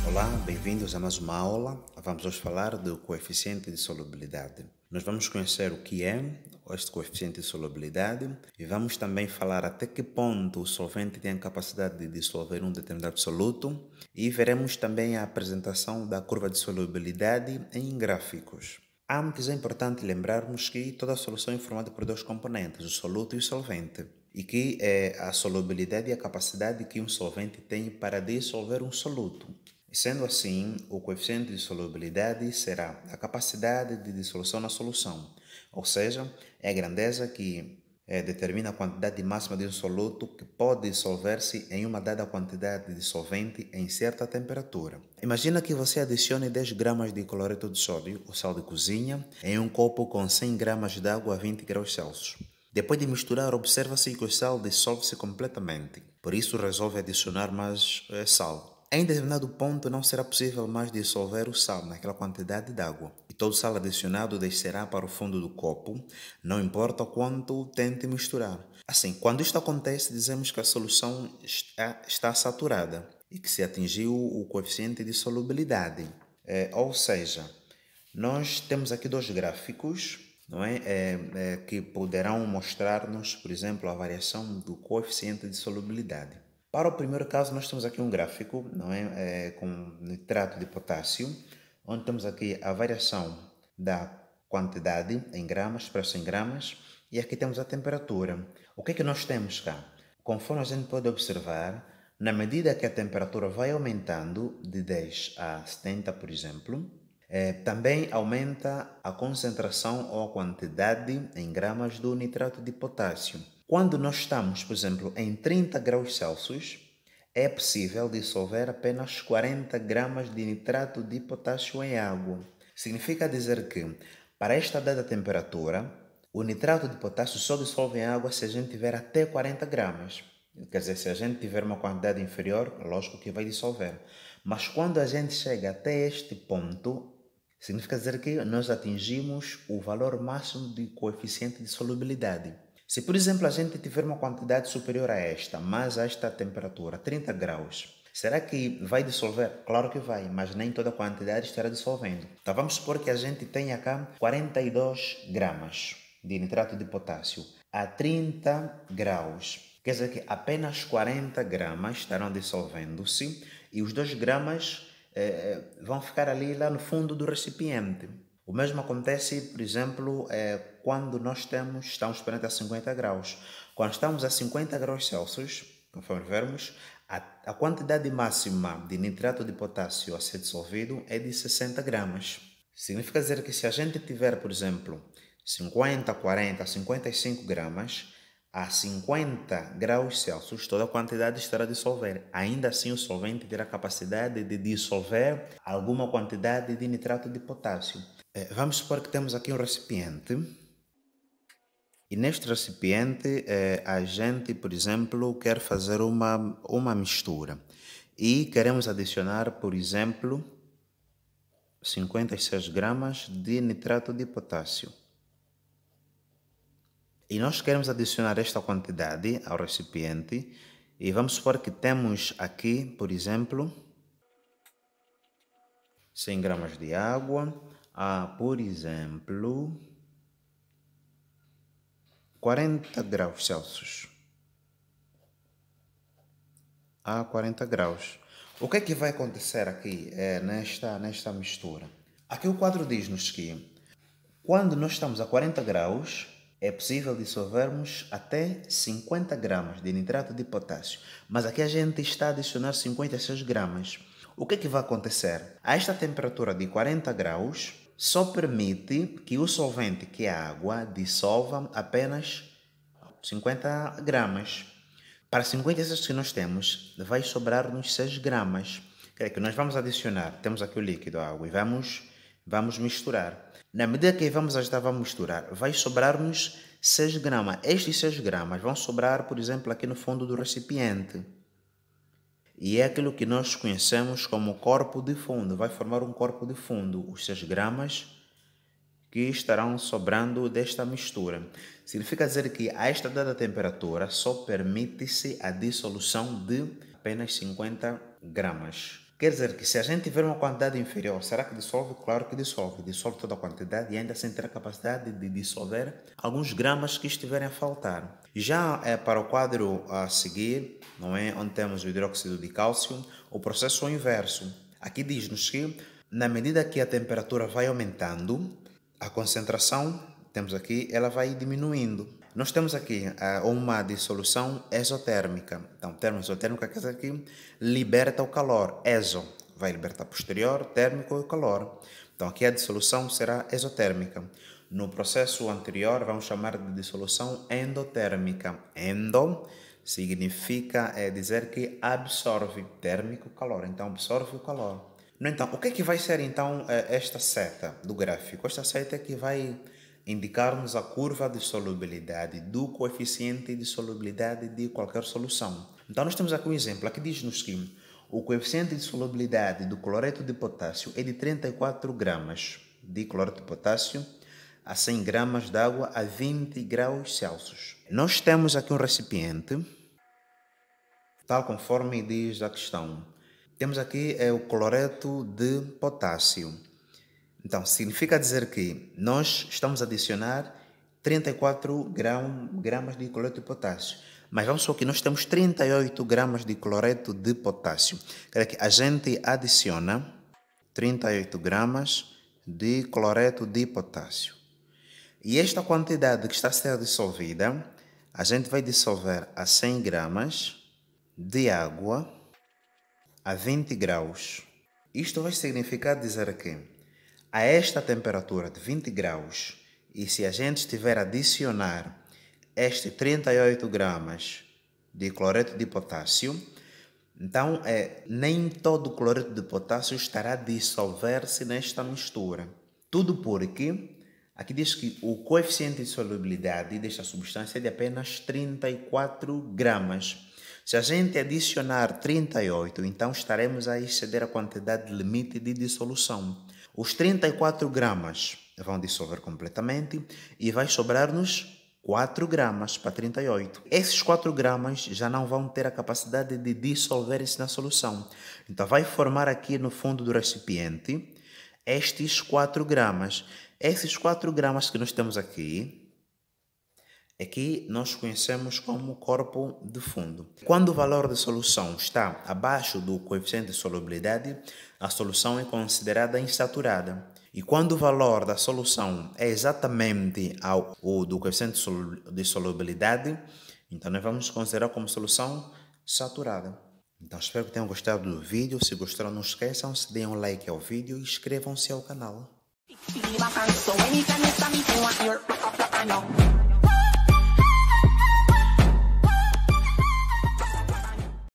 Olá, bem-vindos a mais uma aula. Vamos hoje falar do coeficiente de solubilidade. Nós vamos conhecer o que é este coeficiente de solubilidade e vamos também falar até que ponto o solvente tem a capacidade de dissolver um determinado soluto e veremos também a apresentação da curva de solubilidade em gráficos. Antes é importante lembrarmos que toda a solução é formada por dois componentes, o soluto e o solvente, e que é a solubilidade e a capacidade que um solvente tem para dissolver um soluto. Sendo assim, o coeficiente de solubilidade será a capacidade de dissolução na solução, ou seja, é a grandeza que determina a quantidade máxima de um soluto que pode dissolver-se em uma dada quantidade de solvente em certa temperatura. Imagina que você adicione 10 gramas de cloreto de sódio, ou sal de cozinha, em um copo com 100 gramas de água a 20 graus Celsius. Depois de misturar, observa-se que o sal dissolve-se completamente, por isso resolve adicionar mais sal. Em determinado ponto não será possível mais dissolver o sal naquela quantidade de água e todo o sal adicionado descerá para o fundo do copo, não importa o quanto tente misturar. Assim, quando isto acontece, dizemos que a solução está saturada e que se atingiu o coeficiente de solubilidade. Ou seja, nós temos aqui dois gráficos, não é? Que poderão mostrar-nos, por exemplo, a variação do coeficiente de solubilidade. Para o primeiro caso, nós temos aqui um gráfico, não é? Com nitrato de potássio, onde temos aqui a variação da quantidade em gramas, expresso em gramas, e aqui temos a temperatura. O que é que nós temos cá? Conforme a gente pode observar, na medida que a temperatura vai aumentando de 10 a 70, por exemplo, também aumenta a concentração ou a quantidade em gramas do nitrato de potássio. Quando nós estamos, por exemplo, em 30 graus Celsius, é possível dissolver apenas 40 gramas de nitrato de potássio em água. Significa dizer que, para esta dada temperatura, o nitrato de potássio só dissolve em água se a gente tiver até 40 gramas. Quer dizer, se a gente tiver uma quantidade inferior, lógico que vai dissolver. Mas quando a gente chega até este ponto, significa dizer que nós atingimos o valor máximo de coeficiente de solubilidade. Se, por exemplo, a gente tiver uma quantidade superior a esta, mas a esta temperatura, 30 graus, será que vai dissolver? Claro que vai, mas nem toda a quantidade estará dissolvendo. Então vamos supor que a gente tenha cá 42 gramas de nitrato de potássio a 30 graus. Quer dizer que apenas 40 gramas estarão dissolvendo-se e os 2 gramas vão ficar ali lá no fundo do recipiente. O mesmo acontece, por exemplo, quando nós estamos perante a 50 graus. Quando estamos a 50 graus Celsius, conforme vermos, a quantidade máxima de nitrato de potássio a ser dissolvido é de 60 gramas. Significa dizer que se a gente tiver, por exemplo, 50, 40, 55 gramas, a 50 graus Celsius, toda a quantidade estará a dissolver. Ainda assim, o solvente terá a capacidade de dissolver alguma quantidade de nitrato de potássio. Vamos supor que temos aqui um recipiente e neste recipiente a gente, por exemplo, quer fazer uma mistura e queremos adicionar, por exemplo, 56 gramas de nitrato de potássio. E nós queremos adicionar esta quantidade ao recipiente e vamos supor que temos aqui, por exemplo, 100 gramas de água a, por exemplo, 40 graus Celsius. A 40 graus. O que é que vai acontecer aqui nesta mistura? Aqui o quadro diz-nos que quando nós estamos a 40 graus, é possível dissolvermos até 50 gramas de nitrato de potássio. Mas aqui a gente está a adicionar 56 gramas. O que é que vai acontecer? A esta temperatura de 40 graus, só permite que o solvente, que é a água, dissolva apenas 50 gramas. Para 56 que nós temos, vai sobrar-nos 6 gramas. Que nós vamos adicionar, temos aqui o líquido, a água, e vamos misturar. Na medida que vamos agitar, vamos misturar, vai sobrar-nos 6 gramas. Estes 6 gramas vão sobrar, por exemplo, aqui no fundo do recipiente. E é aquilo que nós conhecemos como corpo de fundo. Vai formar um corpo de fundo, os 6 gramas que estarão sobrando desta mistura. Significa dizer que a esta dada temperatura só permite-se a dissolução de apenas 50 gramas. Quer dizer que se a gente tiver uma quantidade inferior, será que dissolve? Claro que dissolve. Dissolve toda a quantidade e ainda assim terá a capacidade de dissolver alguns gramas que estiverem a faltar. Já para o quadro a seguir, não é, onde temos o hidróxido de cálcio, o processo é o inverso. Aqui diz-nos que, na medida que a temperatura vai aumentando, a concentração, temos aqui, ela vai diminuindo. Nós temos aqui uma dissolução exotérmica. Então, o termo exotérmico quer dizer que liberta o calor. Exo vai libertar posterior, térmico e o calor. Então, aqui a dissolução será exotérmica. No processo anterior, vamos chamar de dissolução endotérmica. Endo significa dizer que absorve térmico, calor. Então, absorve o calor. No entanto, o que é que vai ser então esta seta do gráfico? Esta seta é que vai indicar-nos a curva de solubilidade do coeficiente de solubilidade de qualquer solução. Então, nós temos aqui um exemplo. Aqui diz-nos que o coeficiente de solubilidade do cloreto de potássio é de 34 gramas de cloreto de potássio a 100 gramas de água a 20 graus Celsius. Nós temos aqui um recipiente, tal conforme diz a questão. Temos aqui o cloreto de potássio. Então, significa dizer que nós estamos a adicionar 34 gramas de cloreto de potássio. Mas vamos supor que nós temos 38 gramas de cloreto de potássio. Quer dizer que a gente adiciona 38 gramas de cloreto de potássio. E esta quantidade que está a ser dissolvida, a gente vai dissolver a 100 gramas de água a 20 graus. Isto vai significar dizer que a esta temperatura de 20 graus, e se a gente estiver a adicionar este 38 gramas de cloreto de potássio, então nem todo o cloreto de potássio estará a dissolver-se nesta mistura. Tudo porque aqui diz que o coeficiente de solubilidade desta substância é de apenas 34 gramas. Se a gente adicionar 38, então estaremos a exceder a quantidade limite de dissolução. Os 34 gramas vão dissolver completamente e vai sobrar-nos 4 gramas para 38. Esses 4 gramas já não vão ter a capacidade de dissolver-se na solução. Então vai formar aqui no fundo do recipiente estes 4 gramas. Esses 4 gramas que nós temos aqui nós conhecemos como corpo de fundo. Quando o valor de solução está abaixo do coeficiente de solubilidade, a solução é considerada insaturada. E quando o valor da solução é exatamente o do coeficiente de solubilidade, então nós vamos considerar como solução saturada. Então espero que tenham gostado do vídeo. Se gostaram, não esqueçam, se deem um like ao vídeo e inscrevam-se ao canal.